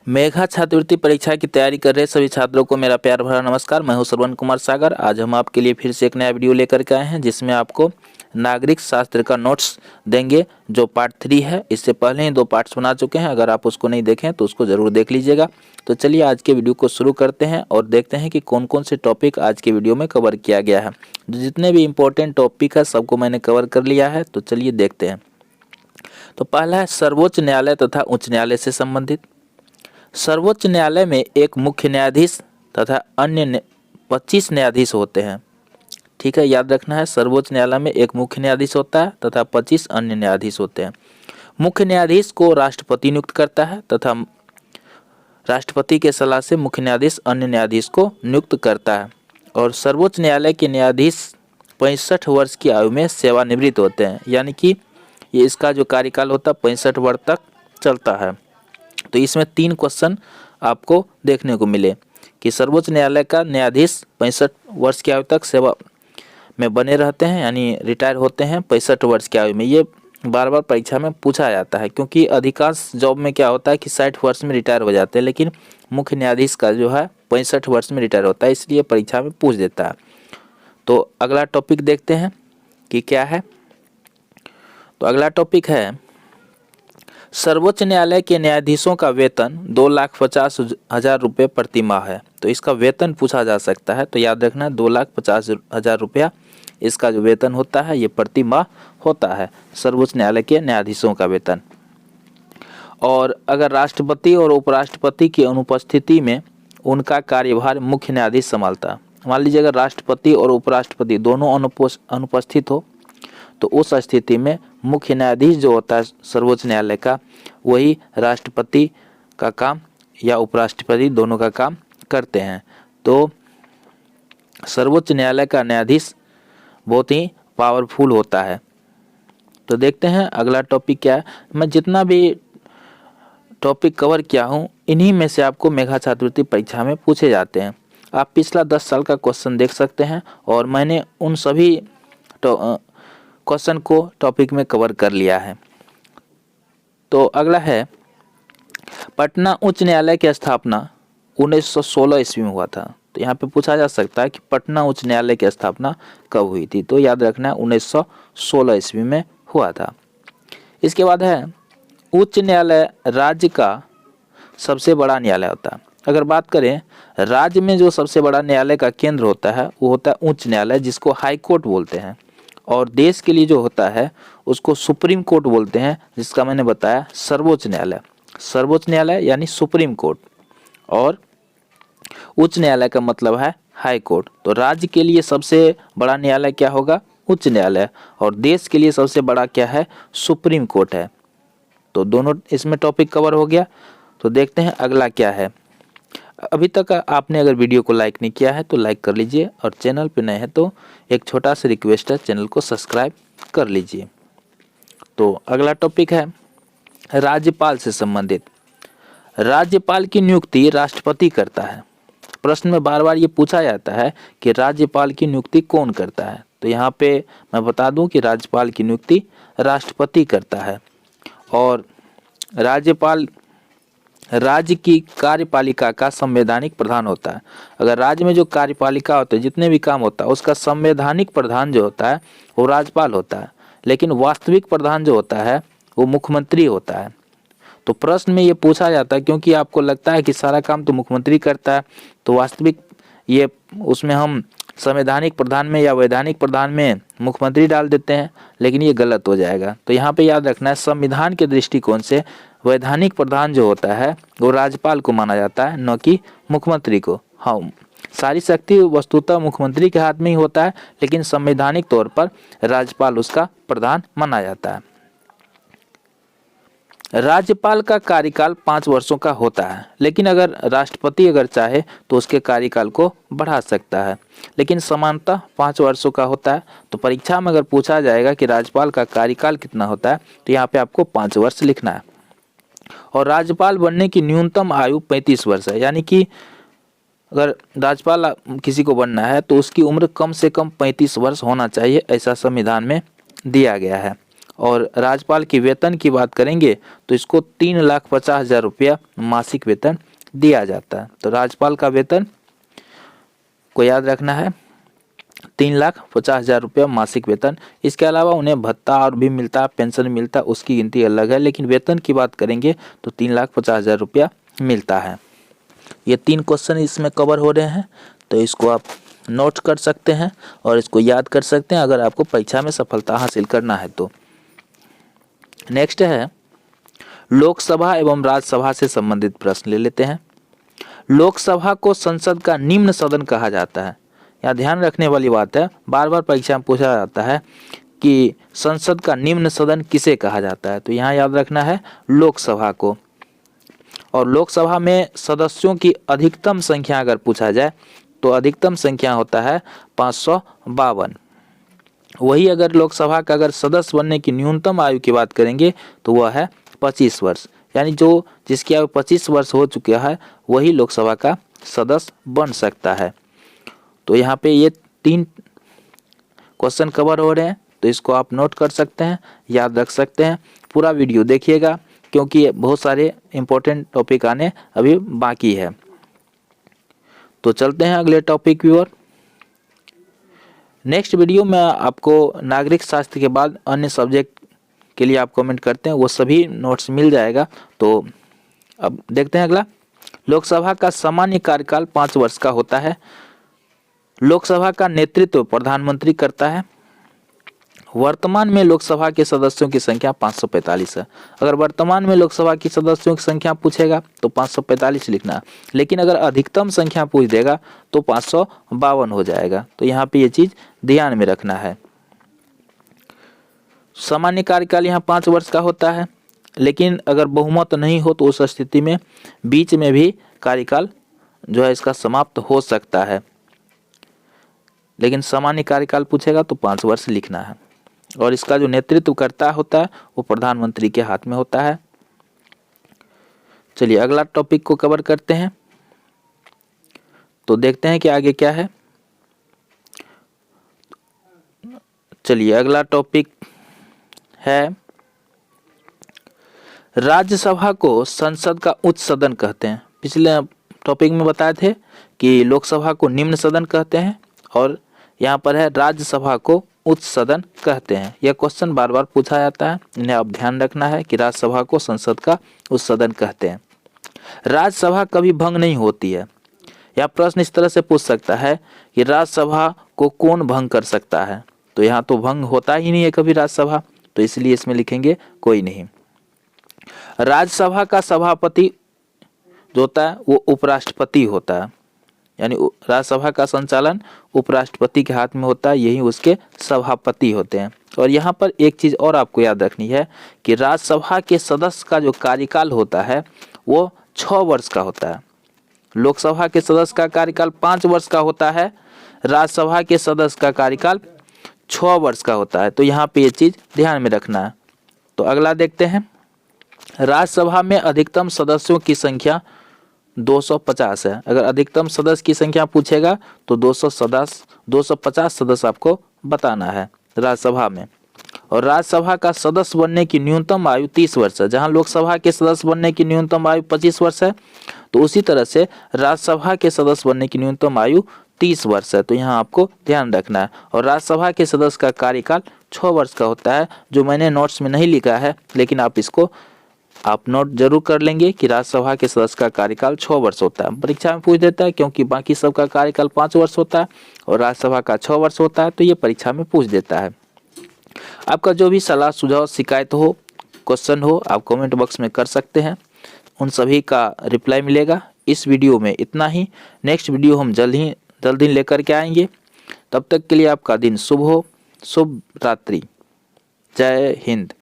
मेघा छात्रवृत्ति परीक्षा की तैयारी कर रहे सभी छात्रों को मेरा प्यार भरा नमस्कार। मैं हूं श्रवण कुमार सागर। आज हम आपके लिए फिर से एक नया वीडियो लेकर के आए हैं जिसमें आपको नागरिक शास्त्र का नोट्स देंगे जो पार्ट 3 है। इससे पहले ही 2 पार्ट्स बना चुके हैं, अगर आप उसको नहीं देखें तो उसको ज़रूर देख लीजिएगा। तो चलिए आज के वीडियो को शुरू करते हैं और देखते हैं कि कौन कौन से टॉपिक आज के वीडियो में कवर किया गया है। जितने भी इम्पोर्टेंट टॉपिक है सबको मैंने कवर कर लिया है। तो चलिए देखते हैं। तो पहला है सर्वोच्च न्यायालय तथा उच्च न्यायालय से संबंधित। सर्वोच्च न्यायालय में एक मुख्य न्यायाधीश तथा अन्य 25 न्यायाधीश होते हैं। ठीक है, याद रखना है। सर्वोच्च न्यायालय में एक मुख्य न्यायाधीश होता है तथा 25 अन्य न्यायाधीश होते हैं। मुख्य न्यायाधीश को राष्ट्रपति नियुक्त करता है तथा राष्ट्रपति के सलाह से मुख्य न्यायाधीश अन्य न्यायाधीश को नियुक्त करता है। और सर्वोच्च न्यायालय के न्यायाधीश 65 वर्ष की आयु में सेवानिवृत्त होते हैं, यानी कि ये इसका जो कार्यकाल होता है 65 वर्ष तक चलता है। तो इसमें 3 क्वेश्चन आपको देखने को मिले कि सर्वोच्च न्यायालय का न्यायाधीश 65 वर्ष की आयु तक सेवा में बने रहते हैं, यानी रिटायर होते हैं 65 वर्ष की आयु में। ये बार बार परीक्षा में पूछा जाता है क्योंकि अधिकांश जॉब में क्या होता है कि 60 वर्ष में रिटायर हो जाते हैं, लेकिन मुख्य न्यायाधीश का जो है 65 वर्ष में रिटायर होता है, इसलिए परीक्षा में पूछ देता है। तो अगला टॉपिक देखते हैं कि क्या है। तो अगला टॉपिक है सर्वोच्च न्यायालय के न्यायाधीशों का वेतन 2,50,000 रुपये प्रति माह है। तो इसका वेतन पूछा जा सकता है, तो याद रखना 2,50,000 रुपया इसका जो वेतन होता है ये प्रति माह होता है, सर्वोच्च न्यायालय के न्यायाधीशों का वेतन। और अगर राष्ट्रपति और उपराष्ट्रपति की अनुपस्थिति में उनका कार्यभार मुख्य न्यायाधीश संभालता। मान लीजिए अगर राष्ट्रपति और उपराष्ट्रपति दोनों अनुपस्थित हो तो उस स्थिति में मुख्य न्यायाधीश जो होता है सर्वोच्च न्यायालय का, वही राष्ट्रपति का काम या उपराष्ट्रपति दोनों का काम करते हैं। तो सर्वोच्च न्यायालय का न्यायाधीश बहुत ही पावरफुल होता है। तो देखते हैं अगला टॉपिक क्या है। मैं जितना भी टॉपिक कवर किया हूँ इन्हीं में से आपको मेघा छात्रवृत्ति परीक्षा में पूछे जाते हैं। आप पिछला 10 साल का क्वेश्चन देख सकते हैं और मैंने उन सभी क्वेश्चन को टॉपिक में कवर कर लिया है। तो अगला है पटना उच्च न्यायालय की स्थापना 1916 ईस्वी में हुआ था। तो यहाँ पे पूछा जा सकता है कि पटना उच्च न्यायालय की स्थापना कब हुई थी। तो याद रखना है 1916 ईस्वी में हुआ था। इसके बाद है उच्च न्यायालय राज्य का सबसे बड़ा न्यायालय होता है। अगर बात करें राज्य में जो सबसे बड़ा न्यायालय का केंद्र होता है वो होता है उच्च न्यायालय, जिसको हाई कोर्ट बोलते हैं। और देश के लिए जो होता है उसको सुप्रीम कोर्ट बोलते हैं, जिसका मैंने बताया सर्वोच्च न्यायालय। सर्वोच्च न्यायालय यानी सुप्रीम कोर्ट और उच्च न्यायालय का मतलब है हाई कोर्ट। तो राज्य के लिए सबसे बड़ा न्यायालय क्या होगा? उच्च न्यायालय। और देश के लिए सबसे बड़ा क्या है? सुप्रीम कोर्ट है। तो दोनों इसमें टॉपिक कवर हो गया। तो देखते हैं अगला क्या है। अभी तक आपने अगर वीडियो को लाइक नहीं किया है तो लाइक कर लीजिए और चैनल पे नए हैं तो एक छोटा सा रिक्वेस्ट है, चैनल को सब्सक्राइब कर लीजिए। तो अगला टॉपिक है राज्यपाल से संबंधित। राज्यपाल की नियुक्ति राष्ट्रपति करता है। प्रश्न में बार बार ये पूछा जाता है कि राज्यपाल की नियुक्ति कौन करता है। तो यहाँ पे मैं बता दूं कि राज्यपाल की नियुक्ति राष्ट्रपति करता है। और राज्यपाल राज्य की कार्यपालिका का संवैधानिक प्रधान होता है। अगर राज्य में जो कार्यपालिका होता है, जितने भी काम होता है, उसका संवैधानिक प्रधान जो होता है वो राज्यपाल होता है, लेकिन वास्तविक प्रधान जो होता है वो मुख्यमंत्री होता है। तो प्रश्न में ये पूछा जाता है क्योंकि आपको लगता है कि सारा काम तो मुख्यमंत्री करता है, तो वास्तविक ये उसमें हम संवैधानिक प्रधान में या वैधानिक प्रधान में मुख्यमंत्री डाल देते हैं, लेकिन ये गलत हो जाएगा। तो यहाँ पे याद रखना है संविधान के दृष्टिकोण से वैधानिक प्रधान जो होता है वो राज्यपाल को माना जाता है, न कि मुख्यमंत्री को। हाँ, सारी शक्ति वस्तुतः मुख्यमंत्री के हाथ में ही होता है, लेकिन संवैधानिक तौर पर राज्यपाल उसका प्रधान माना जाता है। राज्यपाल का कार्यकाल 5 वर्षों का होता है, लेकिन अगर राष्ट्रपति अगर चाहे तो उसके कार्यकाल को बढ़ा सकता है, लेकिन सामान्यतः 5 वर्षों का होता है। तो परीक्षा में अगर पूछा जाएगा कि राज्यपाल का कार्यकाल कितना होता है तो यहाँ पे आपको 5 वर्ष लिखना है। और राज्यपाल बनने की न्यूनतम आयु 35 वर्ष है, यानी कि अगर राज्यपाल किसी को बनना है तो उसकी उम्र कम से कम 35 वर्ष होना चाहिए, ऐसा संविधान में दिया गया है। और राज्यपाल की वेतन की बात करेंगे तो इसको 3,50,000 रुपया मासिक वेतन दिया जाता है। तो राज्यपाल का वेतन को याद रखना है 3,50,000 रुपया मासिक वेतन। इसके अलावा उन्हें भत्ता और भी मिलता है, पेंशन मिलता है, उसकी गिनती अलग है, लेकिन वेतन की बात करेंगे तो 3,50,000 रुपया मिलता है। ये 3 क्वेश्चन इसमें कवर हो रहे हैं, तो इसको आप नोट कर सकते हैं और इसको याद कर सकते हैं अगर आपको परीक्षा में सफलता हासिल करना है तो। नेक्स्ट है लोकसभा एवं राज्यसभा से संबंधित प्रश्न ले लेते हैं। लोकसभा को संसद का निम्न सदन कहा जाता है। यहाँ ध्यान रखने वाली बात है, बार बार परीक्षा में पूछा जाता है कि संसद का निम्न सदन किसे कहा जाता है, तो यहाँ याद रखना है लोकसभा को। और लोकसभा में सदस्यों की अधिकतम संख्या अगर पूछा जाए तो अधिकतम संख्या होता है 552। वही अगर लोकसभा का अगर सदस्य बनने की न्यूनतम आयु की बात करेंगे तो वह है 25 वर्ष, यानी जो जिसकी आयु 25 वर्ष हो चुका है वही लोकसभा का सदस्य बन सकता है। तो यहाँ पे ये 3 क्वेश्चन कवर हो रहे हैं, तो इसको आप नोट कर सकते हैं, याद रख सकते हैं। पूरा वीडियो देखिएगा क्योंकि बहुत सारे इम्पोर्टेंट टॉपिक आने अभी बाकी है। तो चलते हैं अगले टॉपिक की ओर। नेक्स्ट वीडियो में आपको नागरिक शास्त्र के बाद अन्य सब्जेक्ट के लिए आप कमेंट करते हैं वो सभी नोट्स मिल जाएगा। तो अब देखते हैं अगला। लोकसभा का सामान्य कार्यकाल 5 वर्ष का होता है। लोकसभा का नेतृत्व प्रधानमंत्री करता है। वर्तमान में लोकसभा के सदस्यों की संख्या 545 है। अगर वर्तमान में लोकसभा की सदस्यों की संख्या पूछेगा तो 545 लिखना है, लेकिन अगर अधिकतम संख्या पूछ देगा तो 552 हो जाएगा। तो यहाँ पे ये चीज ध्यान में रखना है। सामान्य कार्यकाल यहाँ 5 वर्ष का होता है, लेकिन अगर बहुमत नहीं हो तो उस स्थिति में बीच में भी कार्यकाल जो है इसका समाप्त हो सकता है, लेकिन सामान्य कार्यकाल पूछेगा तो 5 वर्ष लिखना है। और इसका जो नेतृत्व करता होता है वो प्रधानमंत्री के हाथ में होता है। चलिए अगला टॉपिक को कवर करते हैं, तो देखते हैं कि आगे क्या है। चलिए अगला टॉपिक है राज्यसभा को संसद का उच्च सदन कहते हैं। पिछले टॉपिक में बताए थे कि लोकसभा को निम्न सदन कहते हैं और यहाँ पर है राज्यसभा को उच्च सदन कहते हैं। यह क्वेश्चन बार बार पूछा जाता है, इन्हें आप ध्यान रखना है कि राज्यसभा को संसद का उच्च सदन कहते हैं। राज्यसभा कभी भंग नहीं होती है। यह प्रश्न इस तरह से पूछ सकता है कि राज्यसभा को कौन भंग कर सकता है, तो यहाँ तो भंग होता ही नहीं है कभी राज्यसभा, तो इसलिए इसमें लिखेंगे कोई नहीं। राज्यसभा का सभापति जो होता है वो उपराष्ट्रपति होता है, यानी राज्यसभा का संचालन उपराष्ट्रपति के हाथ में होता है, यही उसके सभापति होते हैं। और यहाँ पर एक चीज़ और आपको याद रखनी है कि राज्यसभा के सदस्य का जो कार्यकाल होता है वो 6 वर्ष का होता है। लोकसभा के सदस्य का कार्यकाल 5 वर्ष का होता है, राज्यसभा के सदस्य का कार्यकाल 6 वर्ष का होता है। तो यहाँ पे ये चीज़ ध्यान में रखना है। तो अगला देखते हैं। राज्यसभा में अधिकतम सदस्यों की संख्या 250 है। अगर अधिकतम सदस्य की संख्या पूछेगा तो 250 सदस्य आपको बताना है राज्यसभा में। और राज्यसभा का सदस्य बनने की न्यूनतम आयु 30 वर्ष है। जहां लोकसभा के सदस्य बनने की न्यूनतम आयु 25 वर्ष है, तो उसी तरह से राज्यसभा के सदस्य बनने की न्यूनतम आयु 30 वर्ष है। तो यहाँ आपको ध्यान रखना है। और राज्यसभा के सदस्य का कार्यकाल 6 वर्ष का होता है, जो मैंने नोट्स में नहीं लिखा है, लेकिन आप नोट जरूर कर लेंगे कि राज्यसभा के सदस्य का कार्यकाल 6 वर्ष होता है। परीक्षा में पूछ देता है क्योंकि बाकी सबका कार्यकाल 5 वर्ष होता है और राज्यसभा का 6 वर्ष होता है, तो ये परीक्षा में पूछ देता है। आपका जो भी सलाह सुझाव शिकायत हो क्वेश्चन हो आप कमेंट बॉक्स में कर सकते हैं, उन सभी का रिप्लाई मिलेगा। इस वीडियो में इतना ही। नेक्स्ट वीडियो हम जल्द ही लेकर के आएंगे। तब तक के लिए आपका दिन शुभ हो। शुभ रात्रि। जय हिंद।